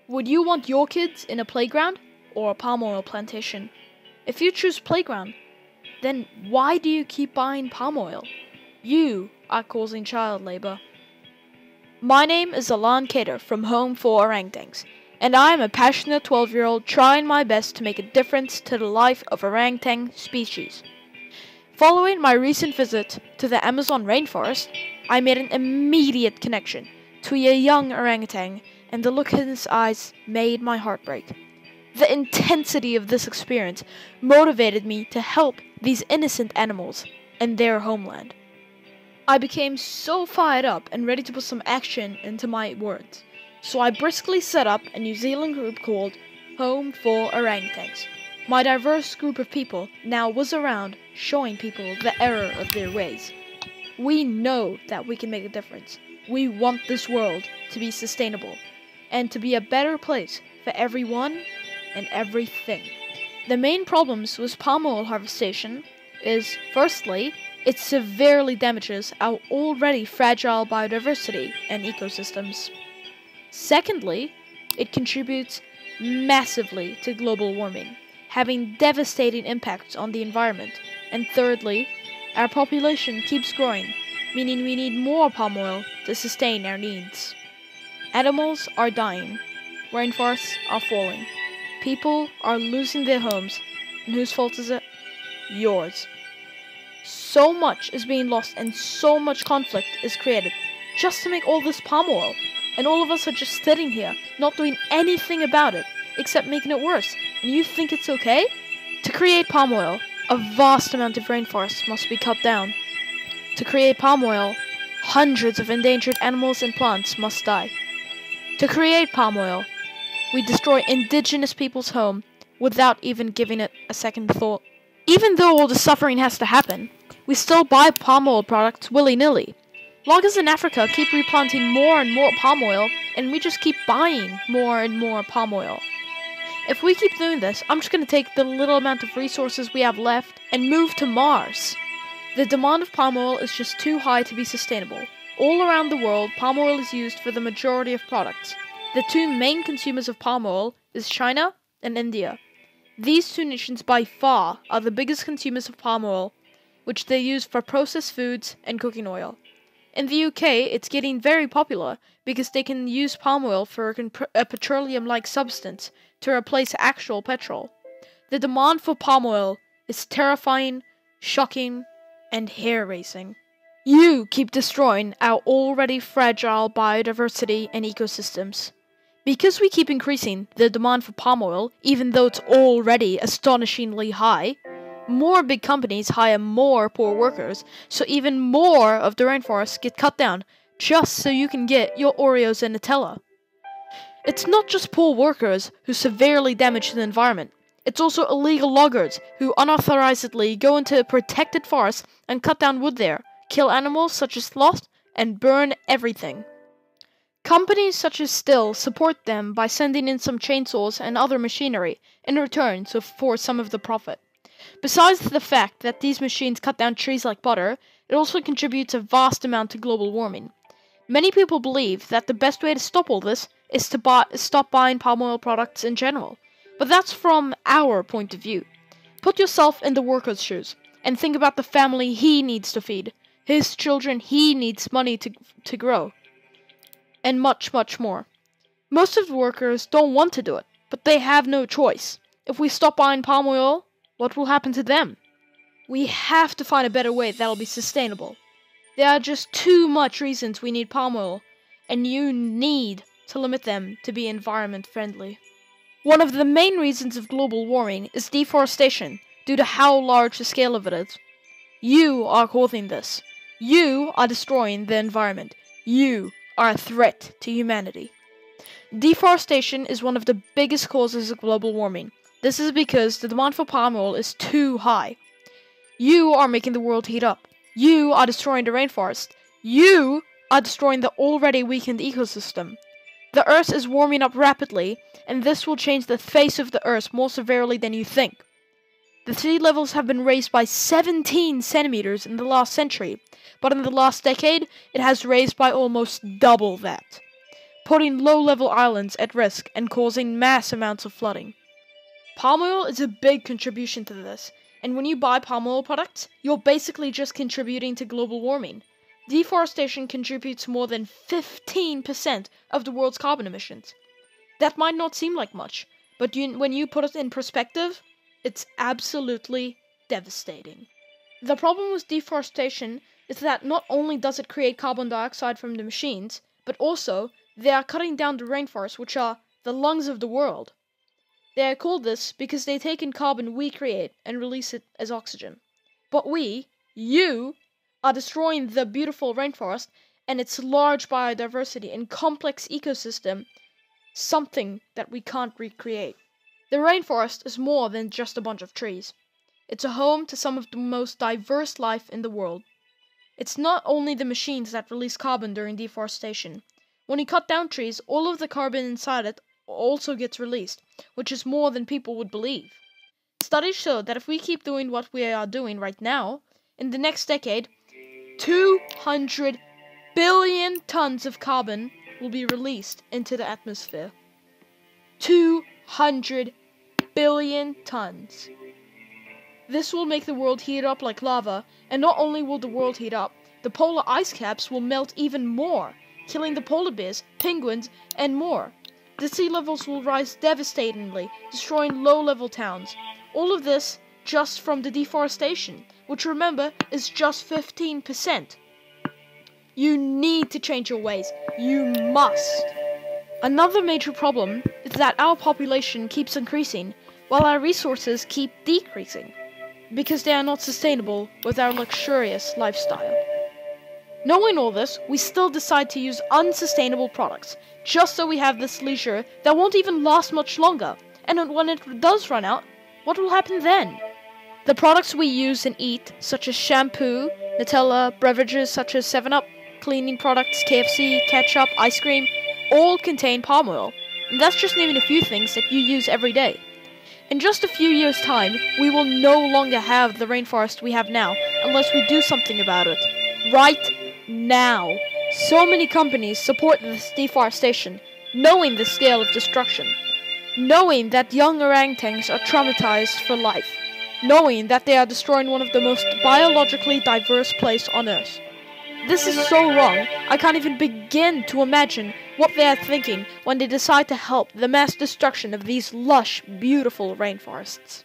Would you want your kids in a playground or a palm oil plantation? If you choose playground, then why do you keep buying palm oil? You are causing child labor. My name is Alan Cater from Home for Orangutans, and I am a passionate 12-year-old trying my best to make a difference to the life of orangutan species. Following my recent visit to the Amazon rainforest, I made an immediate connection to a young orangutan, and the look in his eyes made my heart break. The intensity of this experience motivated me to help these innocent animals in their homeland. I became so fired up and ready to put some action into my words, so I briskly set up a New Zealand group called Home for Orangutans. My diverse group of people now was around showing people the error of their ways. We know that we can make a difference. We want this world to be sustainable and to be a better place for everyone and everything. The main problems with palm oil harvestation is, firstly, it severely damages our already fragile biodiversity and ecosystems. Secondly, it contributes massively to global warming, having devastating impacts on the environment. And thirdly, our population keeps growing, meaning we need more palm oil to sustain our needs. Animals are dying, rainforests are falling, people are losing their homes, and whose fault is it? Yours. So much is being lost and so much conflict is created just to make all this palm oil, and all of us are just sitting here, not doing anything about it, except making it worse, and you think it's okay? To create palm oil, a vast amount of rainforests must be cut down. To create palm oil, hundreds of endangered animals and plants must die. To create palm oil, we destroy indigenous people's home without even giving it a second thought. Even though all the suffering has to happen, we still buy palm oil products willy-nilly. Loggers in Africa keep replanting more and more palm oil, and we just keep buying more and more palm oil. If we keep doing this, I'm just going to take the little amount of resources we have left and move to Mars. The demand of palm oil is just too high to be sustainable. All around the world, palm oil is used for the majority of products. The two main consumers of palm oil is China and India. These two nations by far are the biggest consumers of palm oil, which they use for processed foods and cooking oil. In the UK, it's getting very popular because they can use palm oil for a petroleum-like substance to replace actual petrol. The demand for palm oil is terrifying, shocking, and hair-raising. You keep destroying our already fragile biodiversity and ecosystems. Because we keep increasing the demand for palm oil, even though it's already astonishingly high, more big companies hire more poor workers, so even more of the rainforests get cut down, just so you can get your Oreos and Nutella. It's not just poor workers who severely damage the environment. It's also illegal loggers who unauthorizedly go into protected forests and cut down wood there, kill animals such as sloth, and burn everything. Companies such as Stihl support them by sending in some chainsaws and other machinery in return for some of the profit. Besides the fact that these machines cut down trees like butter, it also contributes a vast amount to global warming. Many people believe that the best way to stop all this is to stop buying palm oil products in general, but that's from our point of view. Put yourself in the worker's shoes and think about the family he needs to feed, his children he needs money to grow, and much, much more. Most of the workers don't want to do it, but they have no choice. If we stop buying palm oil, what will happen to them? We have to find a better way that'll be sustainable. There are just too much reasons we need palm oil, and you need to limit them to be environment friendly. One of the main reasons of global warming is deforestation, due to how large the scale of it is. You are causing this. You are destroying the environment. You are a threat to humanity. Deforestation is one of the biggest causes of global warming. This is because the demand for palm oil is too high. You are making the world heat up. You are destroying the rainforest. You are destroying the already weakened ecosystem. The Earth is warming up rapidly, and this will change the face of the Earth more severely than you think. The sea levels have been raised by 17 centimeters in the last century, but in the last decade, it has raised by almost double that. putting low-level islands at risk and causing mass amounts of flooding. Palm oil is a big contribution to this, and when you buy palm oil products, you're basically just contributing to global warming. Deforestation contributes more than 15% of the world's carbon emissions. That might not seem like much, but when you put it in perspective, it's absolutely devastating. The problem with deforestation is that not only does it create carbon dioxide from the machines, but also they are cutting down the rainforests, which are the lungs of the world. They are called this because they take in carbon we create and release it as oxygen. But you, are destroying the beautiful rainforest and its large biodiversity and complex ecosystem, something that we can't recreate. The rainforest is more than just a bunch of trees. It's a home to some of the most diverse life in the world. It's not only the machines that release carbon during deforestation. When you cut down trees, all of the carbon inside it also gets released, which is more than people would believe. Studies show that if we keep doing what we are doing right now, in the next decade, 200 billion tons of carbon will be released into the atmosphere. 200 billion tons. This will make the world heat up like lava, and not only will the world heat up, the polar ice caps will melt even more, killing the polar bears, penguins, and more. The sea levels will rise devastatingly, destroying low-level towns. All of this just from the deforestation, which remember is just 15%. You need to change your ways. You must. Another major problem is that our population keeps increasing, while our resources keep decreasing, because they are not sustainable with our luxurious lifestyle. Knowing all this, we still decide to use unsustainable products, just so we have this leisure that won't even last much longer. And when it does run out, what will happen then? The products we use and eat, such as shampoo, Nutella, beverages such as 7-Up, cleaning products, KFC, ketchup, ice cream, all contain palm oil. And that's just naming a few things that you use every day. In just a few years' time, we will no longer have the rainforest we have now, unless we do something about it. Right now. So many companies support this deforestation, knowing the scale of destruction. Knowing that young orangutans are traumatized for life. Knowing that they are destroying one of the most biologically diverse places on Earth. This is so wrong, I can't even begin to imagine what they are thinking when they decide to help the mass destruction of these lush, beautiful rainforests.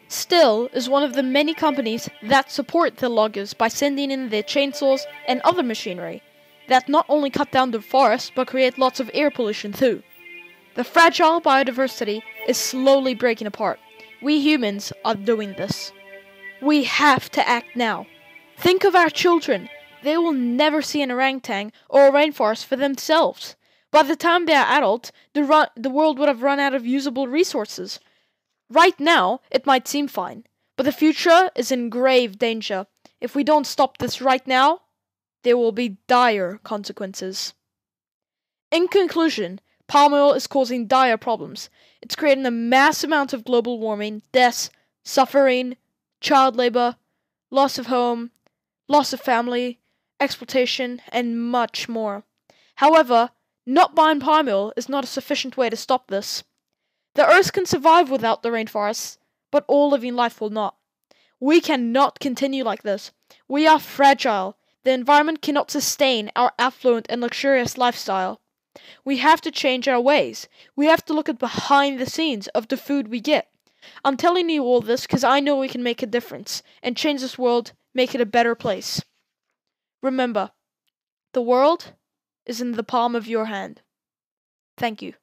Still is one of the many companies that support the loggers by sending in their chainsaws and other machinery that not only cut down the forest but create lots of air pollution too. The fragile biodiversity is slowly breaking apart. We humans are doing this. We have to act now. Think of our children. They will never see an orangutan or a rainforest for themselves. By the time they are adult, the world would have run out of usable resources. Right now, it might seem fine, but the future is in grave danger. If we don't stop this right now, there will be dire consequences. In conclusion, palm oil is causing dire problems. It's creating a mass amount of global warming, deaths, suffering, child labor, loss of home, loss of family, exploitation, and much more. However, not buying palm oil is not a sufficient way to stop this. The Earth can survive without the rainforests, but all living life will not. We cannot continue like this. We are fragile. The environment cannot sustain our affluent and luxurious lifestyle. We have to change our ways. We have to look at behind the scenes of the food we get. I'm telling you all this because I know we can make a difference and change this world, make it a better place. Remember, the world is in the palm of your hand. Thank you.